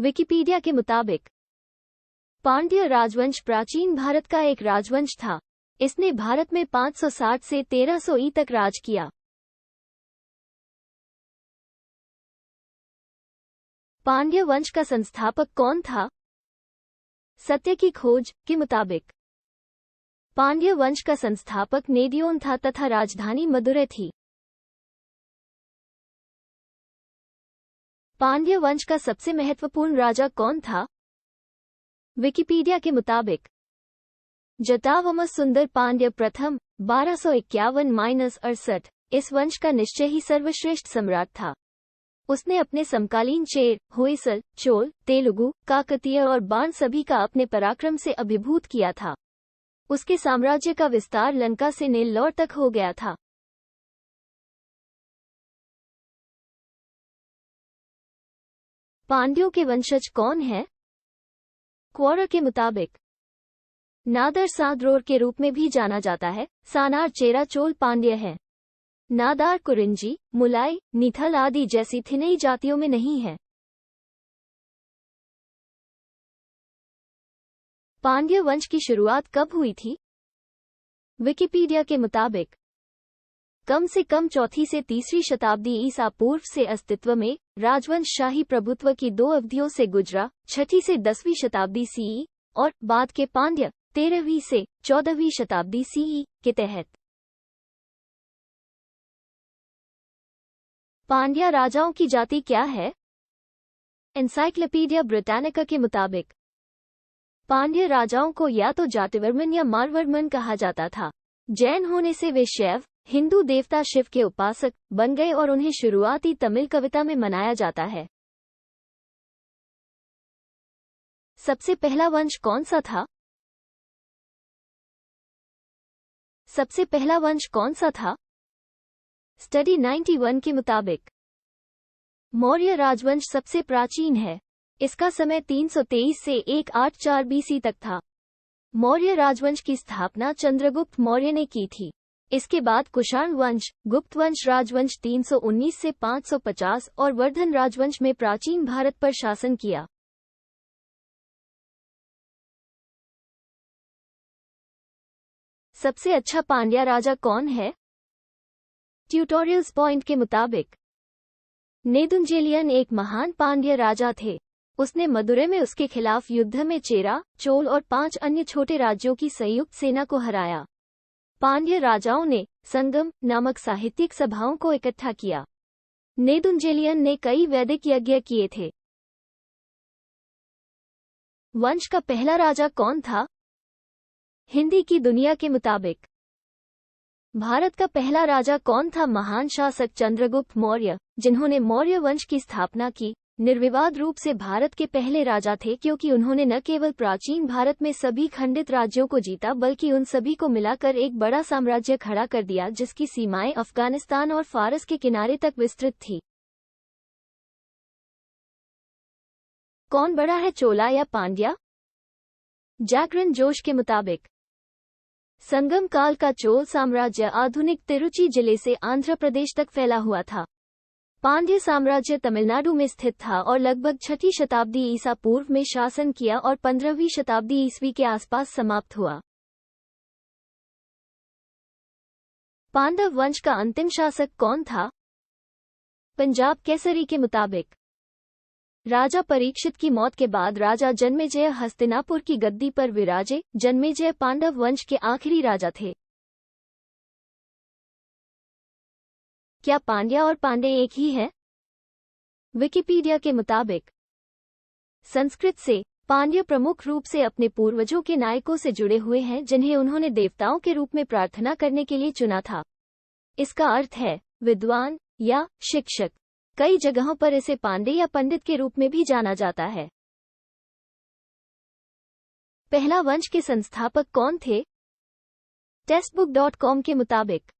Wikipedia के मुताबिक पांड्य राजवंश प्राचीन भारत का एक राजवंश था। इसने भारत में 560 से 1300 ई तक राज किया। पांड्य वंश का संस्थापक कौन था? सत्य की खोज के मुताबिक पांड्य वंश का संस्थापक नेडियोन था तथा राजधानी मदुरै थी। पांड्य वंश का सबसे महत्वपूर्ण राजा कौन था? विकिपीडिया के मुताबिक जटावम सुंदर पांड्य प्रथम 1251-68 इस वंश का निश्चय ही सर्वश्रेष्ठ सम्राट था। उसने अपने समकालीन चेर, होयसल, चोल, तेलुगु, काकतीय और बाण सभी का अपने पराक्रम से अभिभूत किया था। उसके साम्राज्य का विस्तार लंका से नेल्लौर तक हो गया था। पांड्यों के वंशज कौन है? क्वोरर के मुताबिक नादर साद्रोर के रूप में भी जाना जाता है। सानार चेरा चोल पांड्य है। नादार कुरिंजी, मुलाई, निथल आदि जैसी थिनई जातियों में नहीं है। पांड्य वंश की शुरुआत कब हुई थी? विकिपीडिया के मुताबिक कम से कम चौथी से तीसरी शताब्दी ईसा पूर्व से अस्तित्व में राजवंश शाही प्रभुत्व की दो अवधियों से गुजरा, 6वीं से 10वीं शताब्दी सीई और बाद के पांड्य 13वीं से 14वीं शताब्दी सीई के तहत। पांड्या राजाओं की जाति क्या है? एनसाइक्लोपीडिया ब्रिटानिका के मुताबिक पांड्य राजाओं को या तो जातिवर्मन या मारवर्मन कहा जाता था। जैन होने से वे शैव, हिंदू देवता शिव के उपासक बन गए और उन्हें शुरुआती तमिल कविता में मनाया जाता है। सबसे पहला वंश कौन सा था? सबसे पहला वंश कौन सा था? स्टडी 91 के मुताबिक मौर्य राजवंश सबसे प्राचीन है। इसका समय 323 से 184 बीसी तक था। मौर्य राजवंश की स्थापना चंद्रगुप्त मौर्य ने की थी। इसके बाद कुषाण वंश, गुप्त वंश राजवंश 319 से 550 और वर्धन राजवंश में प्राचीन भारत पर शासन किया। सबसे अच्छा पांड्या राजा कौन है? ट्यूटोरियल्स पॉइंट के मुताबिक नेदुंजेलियन एक महान पांड्य राजा थे। उसने मदुरै में उसके खिलाफ युद्ध में चेरा, चोल और 5 अन्य छोटे राज्यों की संयुक्त सेना को हराया। पांड्य राजाओं ने संगम नामक साहित्यिक सभाओं को इकट्ठा किया। नेदुंजेलियन ने कई वैदिक यज्ञ किए थे। वंश का पहला राजा कौन था? हिंदी की दुनिया के मुताबिक भारत का पहला राजा कौन था? महान शासक चंद्रगुप्त मौर्य, जिन्होंने मौर्य वंश की स्थापना की, निर्विवाद रूप से भारत के पहले राजा थे क्योंकि उन्होंने न केवल प्राचीन भारत में सभी खंडित राज्यों को जीता बल्कि उन सभी को मिलाकर एक बड़ा साम्राज्य खड़ा कर दिया जिसकी सीमाएं अफगानिस्तान और फारस के किनारे तक विस्तृत थी। कौन बड़ा है, चोला या पांड्या? जैकरन जोश के मुताबिक संगम काल का चोल साम्राज्य आधुनिक तिरुचि जिले से आंध्र प्रदेश तक फैला हुआ था। पांड्य साम्राज्य तमिलनाडु में स्थित था और लगभग 6वीं शताब्दी ईसा पूर्व में शासन किया और 15वीं शताब्दी ईस्वी के आसपास समाप्त हुआ। पांडव वंश का अंतिम शासक कौन था? पंजाब केसरी के मुताबिक राजा परीक्षित की मौत के बाद राजा जन्मेजय हस्तिनापुर की गद्दी पर विराजे। जन्मेजय पांडव वंश के आखिरी राजा थे। क्या पांड्या और पांडे एक ही है? विकिपीडिया के मुताबिक संस्कृत से पांड्य प्रमुख रूप से अपने पूर्वजों के नायकों से जुड़े हुए हैं जिन्हें उन्होंने देवताओं के रूप में प्रार्थना करने के लिए चुना था। इसका अर्थ है विद्वान या शिक्षक। कई जगहों पर इसे पांडे या पंडित के रूप में भी जाना जाता है। पहला वंश के संस्थापक कौन थे? टेक्स्टबुक.com के मुताबिक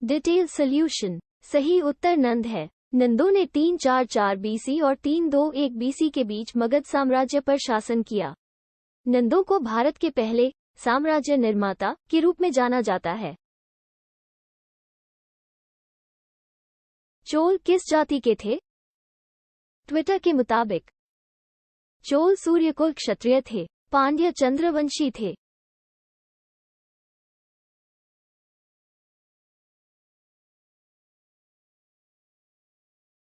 डिटेल सॉल्यूशन सही उत्तर नंद है। नंदों ने 344 बीसी और 321 बीसी के बीच मगध साम्राज्य पर शासन किया। नंदों को भारत के पहले साम्राज्य निर्माता के रूप में जाना जाता है। चोल किस जाति के थे? ट्विटर के मुताबिक चोल सूर्यकुल क्षत्रिय थे। पांड्य चंद्रवंशी थे।